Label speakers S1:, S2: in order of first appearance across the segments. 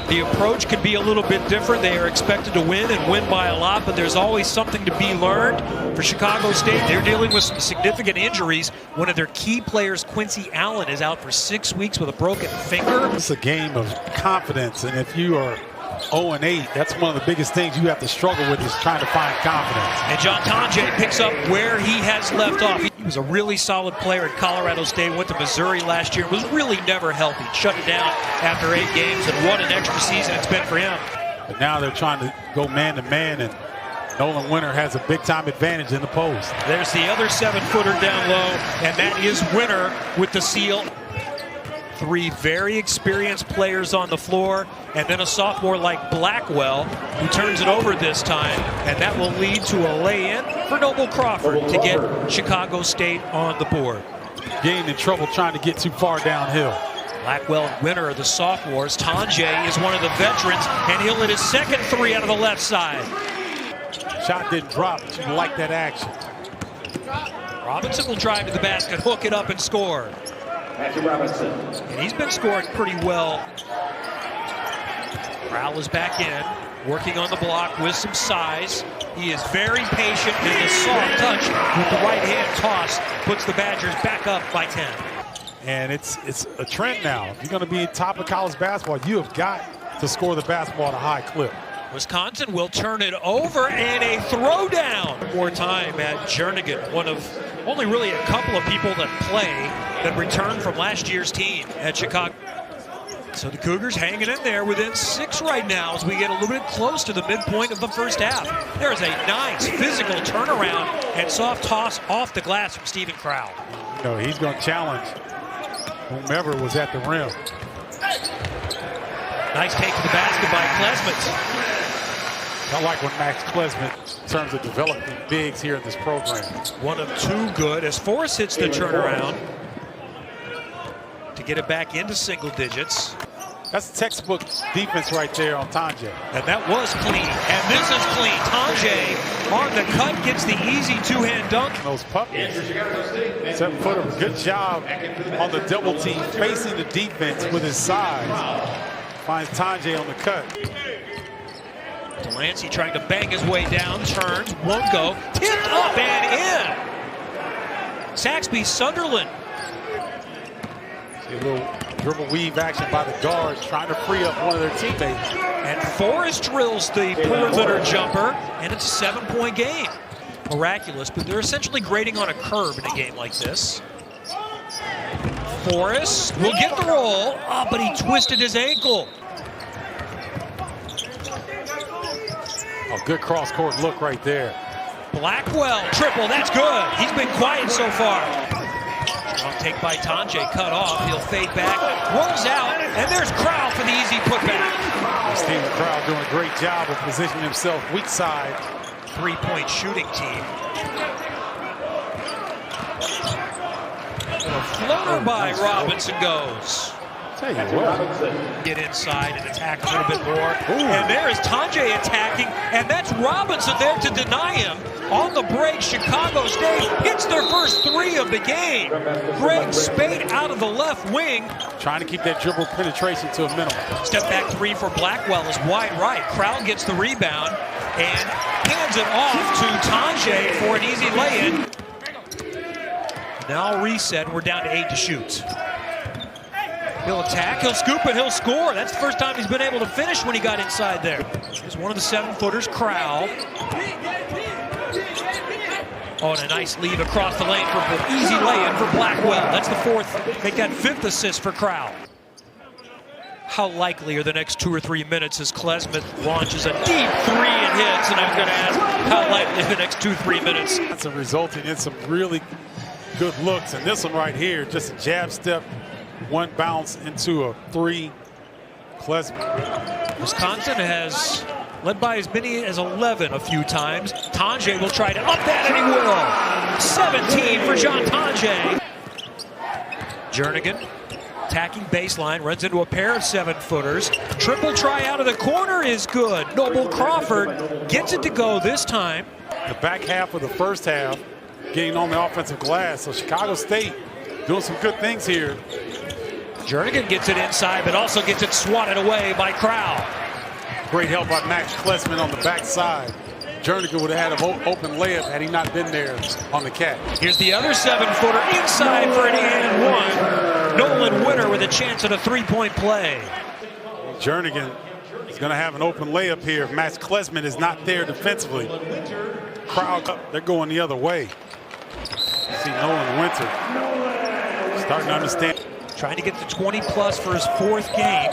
S1: The approach can be a little bit different. They are expected to win and win by a lot, but there's always something to be learned. For Chicago State, they're dealing with some significant injuries. One of their key players, Quincy Allen, is out for 6 weeks with a broken finger.
S2: It's a game of confidence, and if you are 0-8, that's one of the biggest things you have to struggle with, is trying to find confidence.
S1: And John Tonje picks up where he has left off. He was a really solid player at Colorado State, went to Missouri last year, was really never healthy. Shut it down after 8 games, and what an extra season it's been for him.
S2: But now they're trying to go man-to-man, and Nolan Winter has a big-time advantage in the post.
S1: There's the other 7-footer down low, and that is Winter with the seal. 3 very experienced players on the floor, and then a sophomore like Blackwell, who turns it over this time, and that will lead to a lay-in for Noble Crawford to get Chicago State on the board.
S2: Getting in trouble trying to get too far downhill.
S1: Blackwell and Winter are the sophomores. Tonje is one of the veterans, and he'll hit his second 3 out of the left side.
S2: Shot didn't drop, but you like that action.
S1: Robinson will drive to the basket, hook it up, and score.
S3: Robinson.
S1: And he's been scoring pretty well. Crowell is back in, working on the block with some size. He is very patient, and his soft touch with the right hand toss puts the Badgers back up by 10.
S2: And it's a trend now. If you're going to be top of college basketball, you have got to score the basketball at a high clip.
S1: Wisconsin will turn it over, and a throwdown. More time at Jernigan, one of only really a couple of people that play that returned from last year's team at Chicago. So the Cougars hanging in there within 6 right now as we get a little bit close to the midpoint of the first half. There's a nice physical turnaround and soft toss off the glass from Stephen Crowell.
S2: You know, he's going to challenge whomever was at the rim.
S1: Nice take to the basket by Klesmit.
S2: I like when Max Klesmit, in terms of developing bigs here in this program.
S1: One of 2 good as Forrest hits the turnaround to get it back into single digits.
S2: That's textbook defense right there on Tonje.
S1: And that was clean, and this is clean. Tonje on the cut gets the easy 2-hand dunk.
S2: Those puppies, 7-footer, good job on the double team, facing the defense with his size. Finds Tonje on the cut.
S1: Delancey trying to bang his way down, turns, won't go, tipped up and in. Saxby Sunderland.
S2: See a little dribble weave action by the guards, trying to free up one of their teammates.
S1: And Forrest drills the perimeter jumper, and it's a 7-point game. Miraculous, but they're essentially grading on a curve in a game like this. Forrest will get the roll, but he twisted his ankle.
S2: Oh, good cross-court look right there.
S1: Blackwell, triple, that's good. He's been quiet so far. Strong take by Tonje, cut off. He'll fade back, rolls out, and there's Crowell for the easy putback.
S2: Stephen Crowell doing a great job of positioning himself weak side.
S1: 3-point shooting team. And a floater by Robinson goes.
S2: Tell you what.
S1: Get inside and attack a little bit more. And there is Tonje attacking, and that's Robinson there to deny him. On the break, Chicago State hits their first 3 of the game. Greg Spate out of the left wing.
S2: Trying to keep that dribble penetration to a minimum.
S1: Step back 3 for Blackwell is wide right. Crowell gets the rebound and hands it off to Tonje for an easy lay-in. Now reset, and we're down to 8 to shoot. He'll attack, he'll scoop it, he'll score. That's the first time he's been able to finish when he got inside there. Here's one of the 7-footers, Crowell. Oh, and a nice lead across the lane for an easy lay-in for Blackwell. That's the 4th, make that 5th assist for Crowell. How likely are the next 2 or 3 minutes as Klesmit launches a deep 3 and hits? And I'm going to ask, how likely are the next 2-3 minutes?
S2: That's resulting in some really good looks. And this one right here, just a jab step, 1 bounce into a 3. Klesmit.
S1: Wisconsin has led by as many as 11 a few times. Tonje will try to up that, and he will. 17 for John Tonje. Jernigan attacking baseline, runs into a pair of 7-footers. Triple try out of the corner is good. Noble Crawford gets it to go this time.
S2: The back half of the first half, getting on the offensive glass. So Chicago State doing some good things here.
S1: Jernigan gets it inside, but also gets it swatted away by Crowell.
S2: Great help by Max Klessman on the backside. Jernigan would have had an open layup had he not been there on the catch.
S1: Here's the other 7-footer inside for an and one. Nolan Winter with a chance at a three-point play.
S2: Jernigan is going to have an open layup here if Max Klessman is not there defensively. Crowd up, they're going the other way. See Nolan Winter starting to understand.
S1: Trying to get to 20-plus for his fourth game.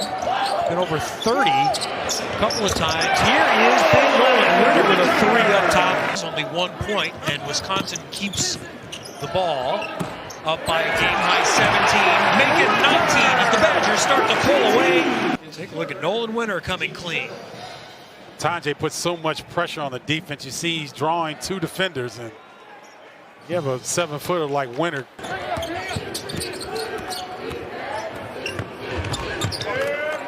S1: Been over 30 a couple of times. Here is Big Nolan Winter with a three up top. It's only 1 point, and Wisconsin keeps the ball up by a game-high 17. Make it 19 as the Badgers start to pull away. Take a look at Nolan Winter coming clean.
S2: Tanjay puts so much pressure on the defense. You see he's drawing two defenders, and you have a 7-footer like Winter.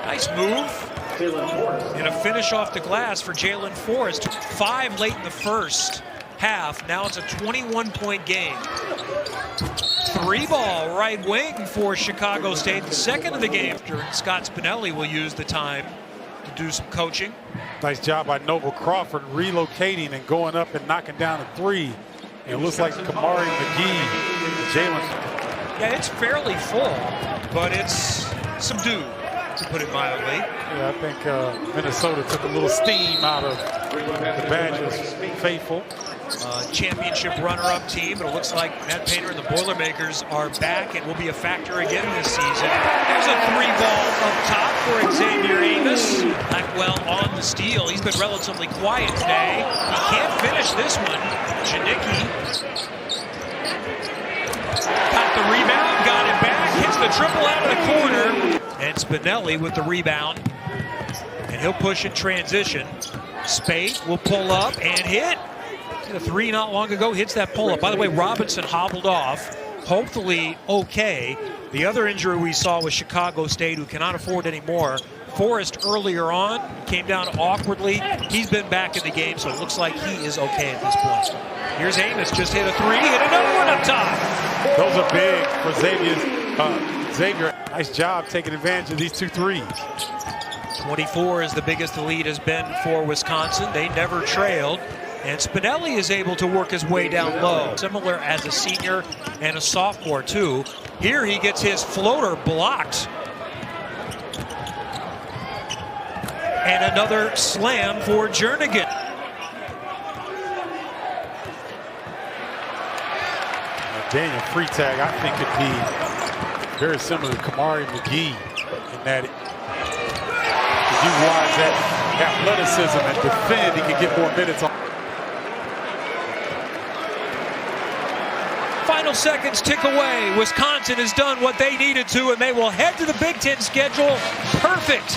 S1: Nice move. And a finish off the glass for Jalen Forrest. 5 late in the first half. Now it's a 21-point game. 3-ball right wing for Chicago State. The second of the game. Scott Spinelli will use the time to do some coaching.
S2: Nice job by Noble Crawford relocating and going up and knocking down a three. And it looks like Kamari McGee, Jalen.
S1: Yeah, it's fairly full, but it's subdued, to put it mildly.
S2: Yeah, I think Minnesota took a little steam out of the Badgers faithful.
S1: Championship runner-up team, but it looks like Matt Painter and the Boilermakers are back and will be a factor again this season. There's a 3-ball up top for Xavier Amos. Blackwell on the steal. He's been relatively quiet today. He can't finish this one. Janicki got the rebound, got it back, hits the triple out of the corner. And Spinelli with the rebound. And he'll push in transition. Spade will pull up and hit. A three not long ago, hits that pull-up. By the way, Robinson hobbled off, hopefully okay. The other injury we saw was Chicago State, who cannot afford any more. Forrest earlier on came down awkwardly. He's been back in the game, so it looks like he is okay at this point. Here's Amos, just hit a three, hit another one up top.
S2: Those are big for Xavier. Nice job taking advantage of these 2 threes.
S1: 24 is the biggest the lead has been for Wisconsin. They never trailed. And Spinelli is able to work his way down low. Similar as a senior and a sophomore, too. Here he gets his floater blocked. And another slam for Jernigan.
S2: Daniel Freitag, I think, could be very similar to Kamari McGee in that if you utilize that athleticism and defend, he can get more minutes on.
S1: Final seconds tick away. Wisconsin has done what they needed to, and they will head to the Big Ten schedule perfect.